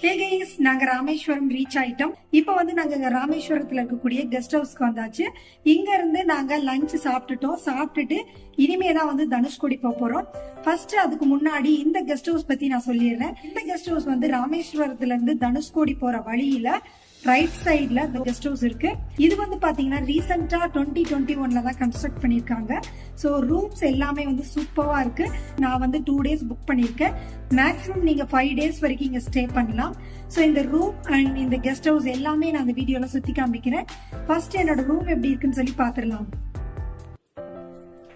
Hey guys, நாங்க Rameswaram reach ஆயிட்டோம். இப்போ வந்து நாங்க ராமேஸ்வரத்துல இருக்கக்கூடிய கெஸ்ட் ஹவுஸ்க்கு வந்தாச்சு. இங்க இருந்து நாங்க லஞ்ச் சாப்பிட்டுட்டு இனிமேதான் வந்து தனுஷ்கோடி போறோம். ஃபர்ஸ்ட் அதுக்கு முன்னாடி இந்த கெஸ்ட் ஹவுஸ் பத்தி நான் சொல்லிடுறேன். இந்த கெஸ்ட் ஹவுஸ் வந்து ராமேஸ்வரத்துல இருந்து தனுஷ்கோடி போற வழியில ரைட் சைட்ல இந்த கெஸ்ட் ஹவுஸ் இருக்கு. இது வந்து பாத்தீங்கன்னா ரீசெண்டா 2021 தான் கன்ஸ்ட்ரக்ட் பண்ணிருக்காங்க. ஸோ ரூம்ஸ் எல்லாமே வந்து சூப்பரா இருக்கு. நான் வந்து 2 days புக் பண்ணிருக்கேன். மேக்ஸிமம் நீங்க 5 days வரைக்கும் இங்க ஸ்டே பண்ணலாம். ஸோ இந்த ரூம் அண்ட் இந்த கெஸ்ட் ஹவுஸ் எல்லாமே நான் இந்த வீடியோல சுத்தி காமிக்கிறேன். ஃபர்ஸ்ட் என்னோட ரூம் எப்படி இருக்குன்னு சொல்லி பாத்துடலாம்.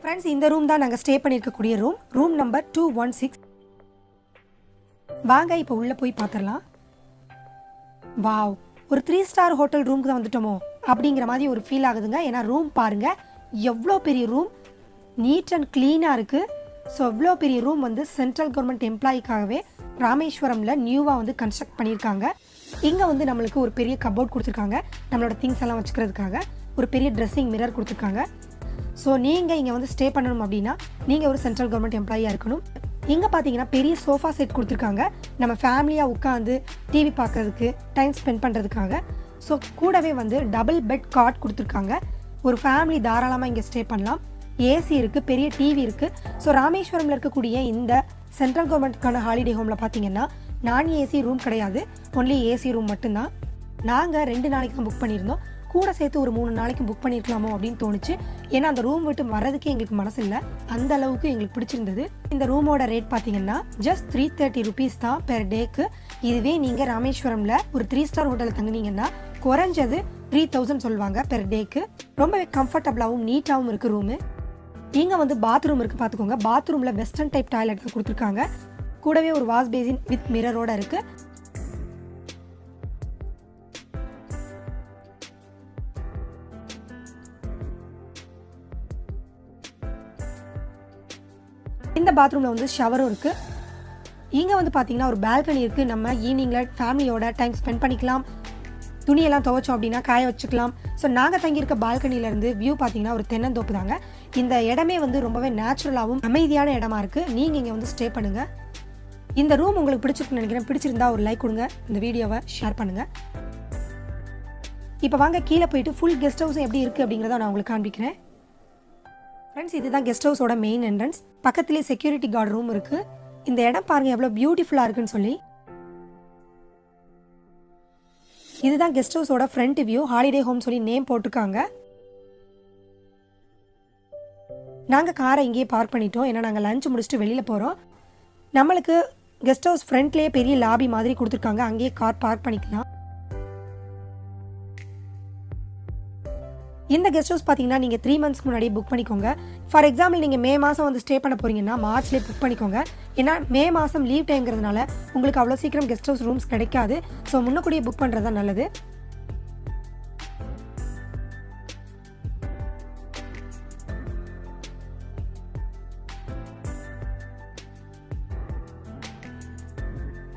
ஃப்ரெண்ட்ஸ், இந்த ரூம் தான் நாங்கள் ஸ்டே பண்ணியிருக்கக்கூடிய ரூம் நம்பர் 216. வாங்க இப்போ உள்ளே போய் பார்த்துடலாம். வாவ், ஒரு 3 star ஹோட்டல் ரூமுக்கு தான் வந்துட்டோமோ அப்படிங்கிற மாதிரி ஒரு ஃபீல் ஆகுதுங்க. ஏன்னா ரூம் பாருங்கள், எவ்வளோ பெரிய ரூம், நீட் அண்ட் க்ளீனாக இருக்குது. ஸோ எவ்வளோ பெரிய ரூம் வந்து சென்ட்ரல் கவர்மெண்ட் எம்ப்ளாயிக்காகவே ராமேஸ்வரமில் நியூவாக வந்து கன்ஸ்ட்ரக்ட் பண்ணியிருக்காங்க. இங்கே வந்து நம்மளுக்கு ஒரு பெரிய கபோர்ட் கொடுத்துருக்காங்க, நம்மளோட திங்ஸ் எல்லாம் வச்சுக்கிறதுக்காக. ஒரு பெரிய ட்ரெஸ்ஸிங் மிரர் கொடுத்துருக்காங்க. ஸோ நீங்கள் இங்கே வந்து ஸ்டே பண்ணணும் அப்படின்னா நீங்கள் ஒரு சென்ட்ரல் கவர்மெண்ட் எம்ப்ளாயியாக இருக்கணும். இங்கே பார்த்தீங்கன்னா பெரிய சோஃபா செட் கொடுத்துருக்காங்க, நம்ம ஃபேமிலியாக உட்காந்து டிவி பார்க்குறதுக்கு, டைம் ஸ்பெண்ட் பண்ணுறதுக்காக. ஸோ கூடவே வந்து டபுள் பெட் காட் கொடுத்துருக்காங்க. ஒரு ஃபேமிலி தாராளமாக இங்கே ஸ்டே பண்ணலாம். ஏசி இருக்குது, பெரிய டிவி இருக்குது. ஸோ ராமேஸ்வரமில் இருக்கக்கூடிய இந்த சென்ட்ரல் கவர்மெண்ட்டுக்கான ஹாலிடே ஹோமில் பார்த்தீங்கன்னா நான் ஏசி ரூம் கிடையாது, ஒன்லி ஏசி ரூம் மட்டும்தான். நாங்கள் 2 நாளைக்கு தான் புக் பண்ணியிருந்தோம். கூட சேர்த்து ஒரு 3 நாளைக்கு புக் பண்ணியிருக்கலாமோ அப்படின்னு தோணுச்சு. ஏன்னா அந்த ரூம் விட்டு வர்றதுக்கே எங்களுக்கு மனசு இல்லை, அந்த அளவுக்கு எங்களுக்கு பிடிச்சிருந்தது. இந்த ரூமோட ரேட் பார்த்தீங்கன்னா ஜஸ்ட் 330 rupees தான் பெர் டேக்கு. இதுவே நீங்கள் ராமேஸ்வரமில் ஒரு 3 star ஹோட்டலில் தங்குனீங்கன்னா குறைஞ்சது 3000 சொல்லுவாங்க பெர் டேக்கு. ரொம்பவே கம்ஃபர்டபுளாகவும் நீட்டாகவும் இருக்குது ரூமு. இங்கே வந்து பாத்ரூம் இருக்குது, பார்த்துக்கோங்க. பாத்ரூமில் வெஸ்டர்ன் டைப் டாய்லெட் தான் கொடுத்துருக்காங்க. கூடவே ஒரு வாஷ் பேசின் வித் மிரரோட இருக்குது. இந்த பாத்ரூமில் வந்து ஷவரும் இருக்குது. இங்கே வந்து பார்த்தீங்கன்னா ஒரு பால்கனி இருக்குது. நம்ம ஈவினிங்கில் ஃபேமிலியோட டைம் ஸ்பெண்ட் பண்ணிக்கலாம். துணியெல்லாம் துவைச்சோம் அப்படின்னா காய வச்சுக்கலாம். ஸோ நாங்கள் தங்கியிருக்க பால்கனிலேருந்து வியூ பார்த்தீங்கன்னா ஒரு தென்னந்தோப்பு தாங்க. இந்த இடமே வந்து ரொம்பவே நேச்சுரலாகவும் அமைதியான இடமா இருக்குது. நீங்கள் இங்கே வந்து ஸ்டே பண்ணுங்கள். இந்த ரூம் உங்களுக்கு பிடிச்சிருக்குன்னு நினைக்கிறேன். பிடிச்சிருந்தா ஒரு லைக் கொடுங்க, இந்த வீடியோவை ஷேர் பண்ணுங்கள். இப்போ வாங்க கீழே போயிட்டு ஃபுல் கெஸ்ட் ஹவுஸ் எப்படி இருக்குது அப்படிங்கிறத நான் உங்களுக்கு காண்பிக்கிறேன். ஃப்ரெண்ட்ஸ், இதுதான் கெஸ்ட் ஹவுஸோட மெயின் என்ட்ரன்ஸ். பக்கத்துலேயே செக்யூரிட்டி கார்டு ரூம் இருக்குது. இந்த இடம் பாருங்கள் எவ்வளோ பியூட்டிஃபுல்லாக இருக்குன்னு சொல்லி. இதுதான் கெஸ்ட் ஹவுஸோட ஃப்ரண்ட் வியூ. ஹாலிடே ஹோம் சொல்லி நேம் போட்டிருக்காங்க. நாங்கள் காரை இங்கேயே பார்க் பண்ணிட்டோம், ஏன்னா நாங்கள் லஞ்ச் முடிச்சுட்டு வெளியில் போகிறோம். நம்மளுக்கு கெஸ்ட் ஹவுஸ் ஃப்ரண்ட்லேயே பெரிய லாபி மாதிரி கொடுத்துருக்காங்க, அங்கேயே கார் பார்க் பண்ணிக்கலாம். இந்த கெஸ்ட் ஹவுஸ் பார்த்தீங்கன்னா நீங்கள் 3 months முன்னாடியே புக் பண்ணிக்கோங்க. ஃபார் எக்ஸாம்பிள் நீங்கள் மே மாதம் வந்து ஸ்டே பண்ண போகிறீங்கன்னா மார்ச்லேயே புக் பண்ணிக்கோங்க. ஏன்னா மே மாதம் லீவ் டைம்ங்கிறதுனால உங்களுக்கு அவ்வளோ சீக்கிரம் கெஸ்ட் ஹவுஸ் ரூம்ஸ் கிடைக்காது. ஸோ முன்னக்கூடியே புக் பண்ணுறது தான் நல்லது.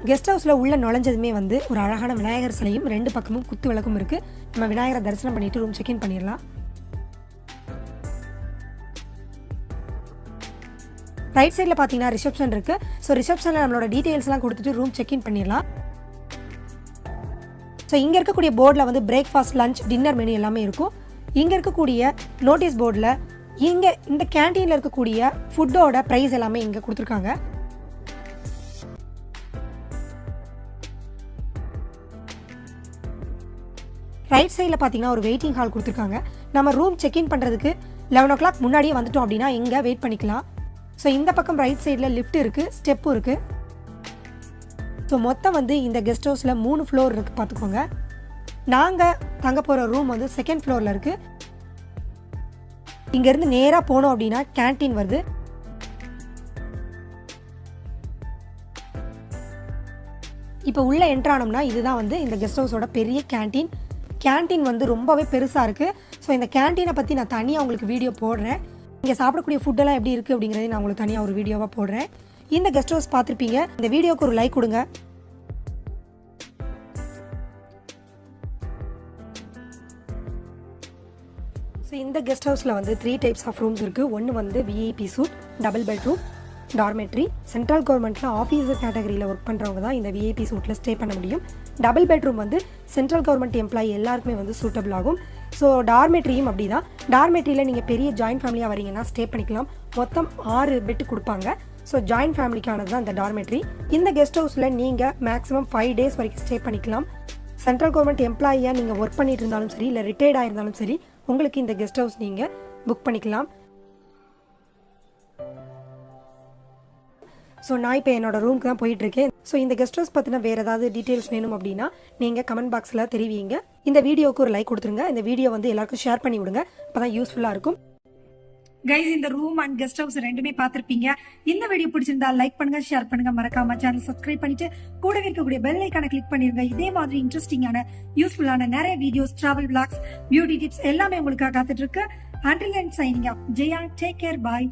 கெஸ்ட் ஹவுஸில் உள்ள நுழைஞ்சதுமே வந்து ஒரு அழகான விநாயகர் சிலையும் 2 பக்கமும் குத்து விளக்கும் இருக்குது. நம்ம விநாயகரை தரிசனம் பண்ணிட்டு ரூம் செக்இன் பண்ணிடலாம். ரைட் சைடில் பார்த்தீங்கன்னா ரிசப்ஷன் இருக்குது. ஸோ ரிசப்ஷனில் நம்மளோட டீட்டெயில்ஸ்லாம் கொடுத்துட்டு ரூம் செக்இன் பண்ணிடலாம். ஸோ இங்கே இருக்கக்கூடிய போர்டில் வந்து பிரேக்ஃபாஸ்ட், லஞ்ச், டின்னர் மெனு எல்லாமே இருக்கும். இங்கே இருக்கக்கூடிய நோட்டீஸ் போர்டில் இங்கே இந்த கேன்டீனில் இருக்கக்கூடிய ஃபுட்டோட ப்ரைஸ் எல்லாமே இங்கே கொடுத்துருக்காங்க. ரைட் சைடில் பார்த்தீங்கன்னா ஒரு வெயிட்டிங் ஹால் கொடுத்துருக்காங்க. நம்ம ரூம் செக்இன் பண்ணுறதுக்கு 11 o'clock முன்னாடியே வந்துட்டோம் அப்படின்னா இங்கே வெயிட் பண்ணிக்கலாம். ஸோ இந்த பக்கம் ரைட் சைடில் லிஃப்ட் இருக்குது, ஸ்டெப்பும் இருக்குது. ஸோ மொத்தம் வந்து இந்த கெஸ்ட் ஹவுஸில் 3 floor இருக்குது, பார்த்துக்கோங்க. நாங்கள் தங்க போகிற ரூம் வந்து 2nd floor இருக்குது. இங்கேருந்து நேராக போனோம் அப்படின்னா கேன்டீன் வருது. இப்போ உள்ளே என்ட்ரானோம்னா இதுதான் வந்து இந்த கெஸ்ட் ஹவுஸோட பெரிய கேன்டீன். கேன்டீன் வந்து ரொம்பவே பெருசாக இருக்குது. ஸோ இந்த கேன்டீனை பற்றி நான் தனியாக உங்களுக்கு வீடியோ போடுறேன். இங்கே சாப்பிடக்கூடிய ஃபுட்டெல்லாம் எப்படி இருக்குது அப்படிங்கிறத நான் உங்களுக்கு தனியாக ஒரு வீடியோவாக போடுறேன். இந்த கெஸ்ட் ஹவுஸ் பார்த்துருப்பீங்க. இந்த வீடியோவுக்கு ஒரு லைக் கொடுங்க. ஸோ இந்த கெஸ்ட் ஹவுஸில் வந்து 3 types ஆஃப் ரூம்ஸ் இருக்குது. ஒன்று வந்து VIP suite, double bedroom. Dormitory. Central கவர்மெண்ட்டில் ஆஃபீஸர் கேட்டகரியில் ஒர்க் பண்ணுறவங்க தான் இந்த விஐபி சூட்டில் ஸ்டே பண்ண முடியும். டபுள் பெட்ரூம் வந்து சென்ட்ரல் கவர்மெண்ட் எம்ப்ளாயி எல்லாருக்குமே வந்து சூட்டபிள் ஆகும். ஸோ டார்மெட்ரியும் அப்படி தான். டார்மெட்ரியில் நீங்கள் பெரிய ஜாயின்ட் ஃபேமிலியாக வரீங்கன்னா ஸ்டே பண்ணிக்கலாம். மொத்தம் 6 பெட்டு கொடுப்பாங்க. ஸோ ஜாயின்ட் ஃபேமிலிக்கானது தான் இந்த டார்மெட்ரி. இந்த கெஸ்ட் ஹவுஸில் நீங்கள் மேக்ஸிமம் 5 டேஸ் வரைக்கும் ஸ்டே பண்ணிக்கலாம். சென்ட்ரல் கவர்மெண்ட் எம்ப்ளாயியாக நீங்கள் ஒர்க் பண்ணிட்டு இருந்தாலும் சரி, இல்லை ரிட்டையர்ட் ஆயிருந்தாலும் சரி, உங்களுக்கு இந்த கெஸ்ட் ஹவுஸ் நீங்கள் புக் பண்ணிக்கலாம். ஸோ நான் இப்போ என்னோட ரூமுக்கு தான் போயிட்டுருக்கேன். ஸோ இந்த கெஸ்ட் ஹவுஸ் பற்றின வேறு ஏதாவது டீட்டெயில்ஸ் வேணும் அப்படின்னா நீங்கள் கமெண்ட் பாக்ஸில் தெரிவிங்க. இந்த வீடியோவுக்கு ஒரு லைக் கொடுத்துருங்க. இந்த வீடியோ வந்து எல்லாருக்கும் ஷேர் பண்ணி விடுங்க. அப்போ தான் யூஸ்ஃபுல்லாக இருக்கும். கைஸ், இந்த ரூம் அண்ட் கெஸ்ட் ஹவுஸ் ரெண்டுமே பார்த்திருப்பீங்க. இந்த வீடியோ பிடிச்சிருந்தா லைக் பண்ணுங்க, ஷேர் பண்ணுங்க, மறக்காம சேனல் சப்ஸ்கிரைப் பண்ணிட்டு கூடவே இருக்கக்கூடிய பெல் ஐகானை கிளிக் பண்ணிருங்க. இதே மாதிரி இன்ட்ரெஸ்டிங்கான யூஸ்ஃபுல்லான நிறைய videos, travel vlogs, beauty tips எல்லாமே உங்களுக்காக காத்துட்டு இருக்கு. Until then, signing up. Jaya, take care, bye.